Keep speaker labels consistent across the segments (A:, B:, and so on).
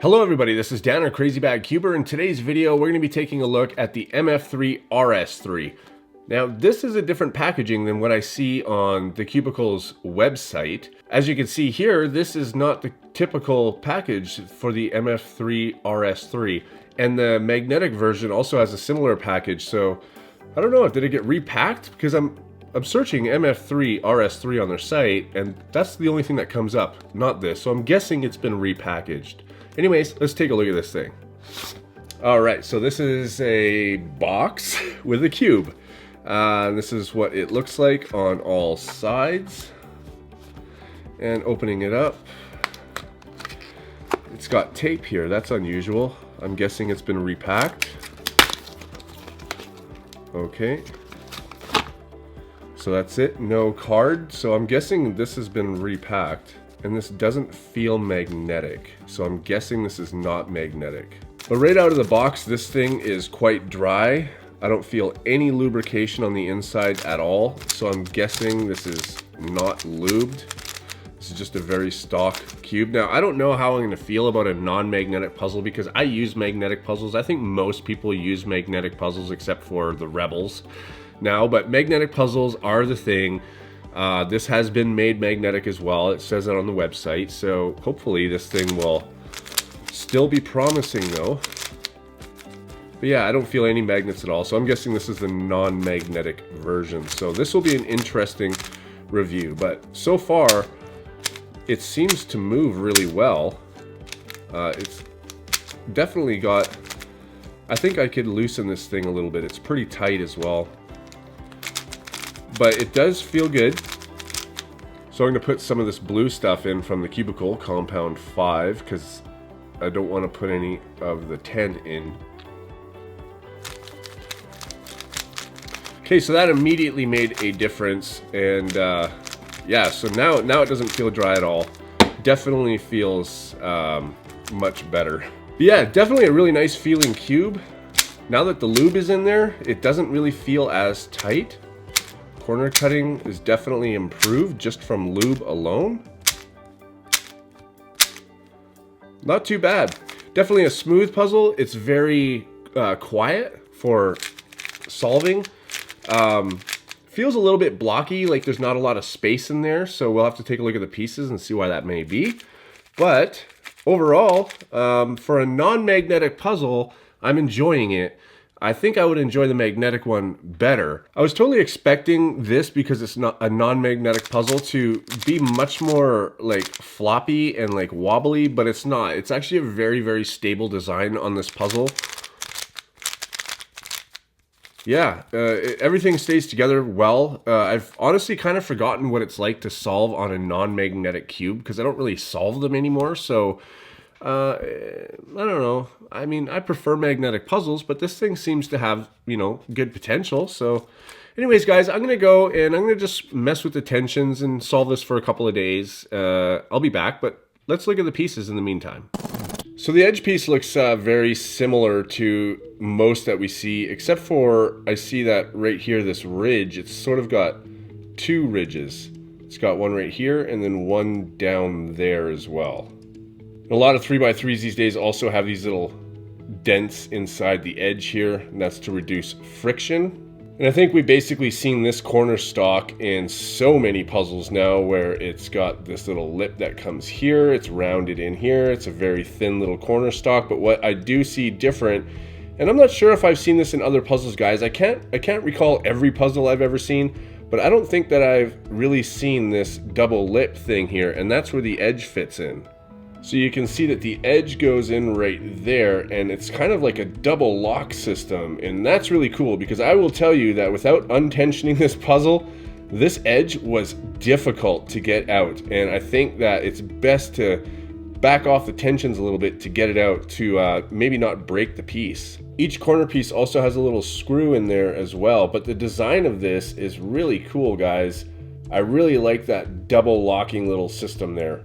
A: Hello everybody, this is Dan or Crazy Bad Cuber. In today's video, we're going to be taking a look at the MF3RS3. Now, this is a different packaging than what I see on the Cubicle's website. As you can see here, this is not the typical package for the MF3RS3. And the magnetic version also has a similar package, so I don't know, did it get repacked? Because I'm searching MF3RS3 on their site, and that's the only thing that comes up, not this. So I'm guessing it's been repackaged. Anyways, let's take a look at this thing. All right, so this is a box with a cube. This is what it looks like on all sides. And opening it up, it's got tape here. That's unusual. I'm guessing it's been repacked. Okay. So that's it, no card. So I'm guessing this has been repacked. And this doesn't feel magnetic, so I'm guessing this is not magnetic. But right out of the box, this thing is quite dry. I don't feel any lubrication on the inside at all, so I'm guessing this is not lubed. This is just a very stock cube. Now, I don't know how I'm gonna feel about a non-magnetic puzzle because I use magnetic puzzles. I think most people use magnetic puzzles except for the rebels now, but magnetic puzzles are the thing. This has been made magnetic as well. It says it on the website, so hopefully this thing will still be promising though. But yeah, I don't feel any magnets at all, so I'm guessing this is the non-magnetic version. So this will be an interesting review, but so far it seems to move really well. It's definitely got, I think I could loosen this thing a little bit. It's pretty tight as well. But it does feel good. So I'm going to put some of this blue stuff in from the Cubicle Compound 5 because I don't want to put any of the 10 in. Okay, so that immediately made a difference, and yeah, so now it doesn't feel dry at all. Definitely feels much better. But yeah, definitely a really nice feeling cube. Now that the lube is in there, it doesn't really feel as tight. Corner cutting is definitely improved just from lube alone. Not too bad. Definitely a smooth puzzle. It's very quiet for solving. Feels a little bit blocky, like there's not a lot of space in there, so we'll have to take a look at the pieces and see why that may be. But overall, for a non-magnetic puzzle, I'm enjoying it. I think I would enjoy the magnetic one better. I was totally expecting this, because it's not a non-magnetic puzzle, to be much more like floppy and like wobbly, but it's not. It's actually a very, very stable design on this puzzle. Yeah, everything stays together well. I've honestly kind of forgotten what it's like to solve on a non-magnetic cube, because I don't really solve them anymore, so I don't know. I mean, I prefer magnetic puzzles, but this thing seems to have, you know, good potential. So anyways, guys, I'm going to go and I'm going to just mess with the tensions and solve this for a couple of days. I'll be back, but let's look at the pieces in the meantime. So the edge piece looks very similar to most that we see, except for I see that right here, this ridge, it's sort of got two ridges. It's got one right here and then one down there as well. A lot of 3x3s these days also have these little dents inside the edge here, and that's to reduce friction. And I think we've basically seen this corner stock in so many puzzles now, where it's got this little lip that comes here, it's rounded in here, it's a very thin little corner stock. But what I do see different, and I'm not sure if I've seen this in other puzzles, guys, I can't recall every puzzle I've ever seen, but I don't think that I've really seen this double lip thing here, and that's where the edge fits in. So you can see that the edge goes in right there, and it's kind of like a double lock system, and that's really cool, because I will tell you that without untensioning this puzzle, this edge was difficult to get out, and I think that it's best to back off the tensions a little bit to get it out, to maybe not break the piece. Each corner piece also has a little screw in there as well, but the design of this is really cool, guys. I really like that double locking little system there.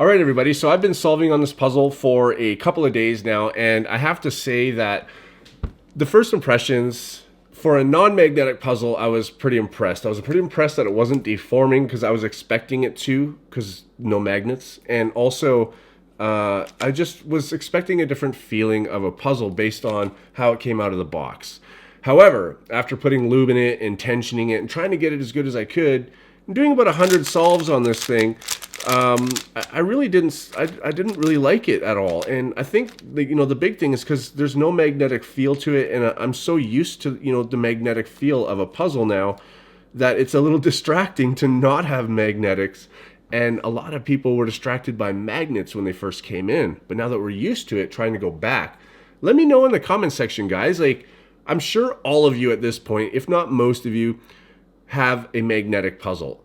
A: right, everybody, so I've been solving on this puzzle for a couple of days now, and I have to say that the first impressions for a non-magnetic puzzle, I was pretty impressed. I was pretty impressed that it wasn't deforming because I was expecting it to, because no magnets, and also I just was expecting a different feeling of a puzzle based on how it came out of the box. However, after putting lube in it and tensioning it and trying to get it as good as I could, and doing about 100 solves on this thing, I really didn't. I didn't really like it at all, and I think the big thing is because there's no magnetic feel to it, and I'm so used to the magnetic feel of a puzzle now that it's a little distracting to not have magnetics. And a lot of people were distracted by magnets when they first came in, but now that we're used to it, trying to go back, let me know in the comment section, guys. Like, I'm sure all of you at this point, if not most of you, have a magnetic puzzle.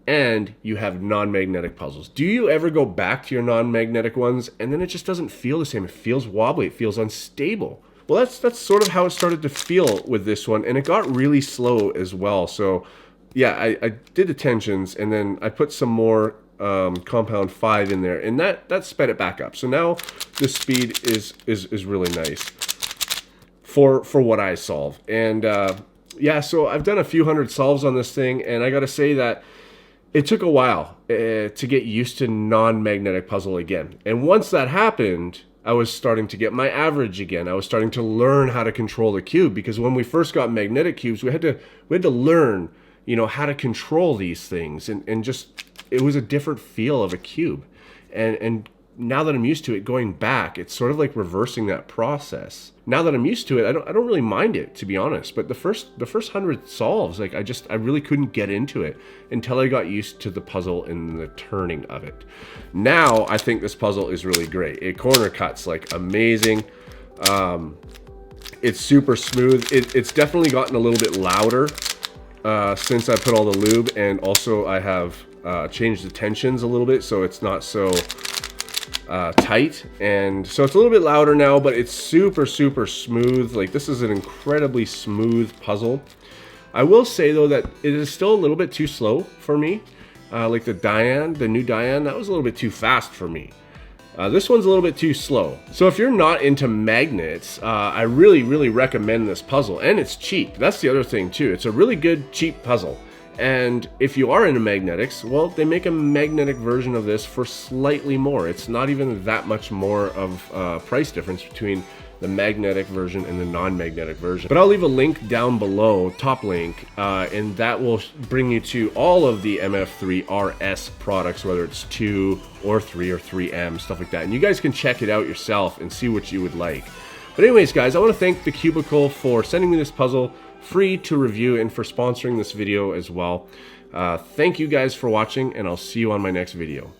A: And you have non-magnetic puzzles. Do you ever go back to your non-magnetic ones and then it just doesn't feel the same? It feels wobbly, it feels unstable. Well, that's sort of how it started to feel with this one, and it got really slow as well. So yeah, I did the tensions, and then I put some more compound 5 in there, and that sped it back up. So now the speed is really nice for what I solve. And yeah, so I've done a few hundred solves on this thing, and I gotta say that it took a while to get used to non-magnetic puzzle again. And once that happened, I was starting to get my average again. I was starting to learn how to control the cube, because when we first got magnetic cubes, we had to learn, how to control these things, and just, it was a different feel of a cube. And now that I'm used to it, going back, it's sort of like reversing that process. Now that I'm used to it, I don't really mind it, to be honest. But the first 100 solves, like I really couldn't get into it until I got used to the puzzle and the turning of it. Now I think this puzzle is really great. It corner cuts like amazing. It's super smooth. It's definitely gotten a little bit louder since I put all the lube, and also I have changed the tensions a little bit so it's not so tight, and so it's a little bit louder now, but it's super smooth. Like, this is an incredibly smooth puzzle. I will say though that it is still a little bit too slow for me. Like the new Diane, that was a little bit too fast for me. This one's a little bit too slow. So if you're not into magnets, I really recommend this puzzle, and it's cheap. That's the other thing too. It's a really good cheap puzzle. And if you are into magnetics, well, they make a magnetic version of this for slightly more. It's not even that much more of price difference between the magnetic version and the non-magnetic version. But I'll leave a link down below, top link, and that will bring you to all of the MF3RS products, whether it's 2 or 3 or 3M, stuff like that. And you guys can check it out yourself and see what you would like. But anyways, guys, I want to thank the Cubicle for sending me this puzzle free to review and for sponsoring this video as well. Thank you guys for watching, and I'll see you on my next video.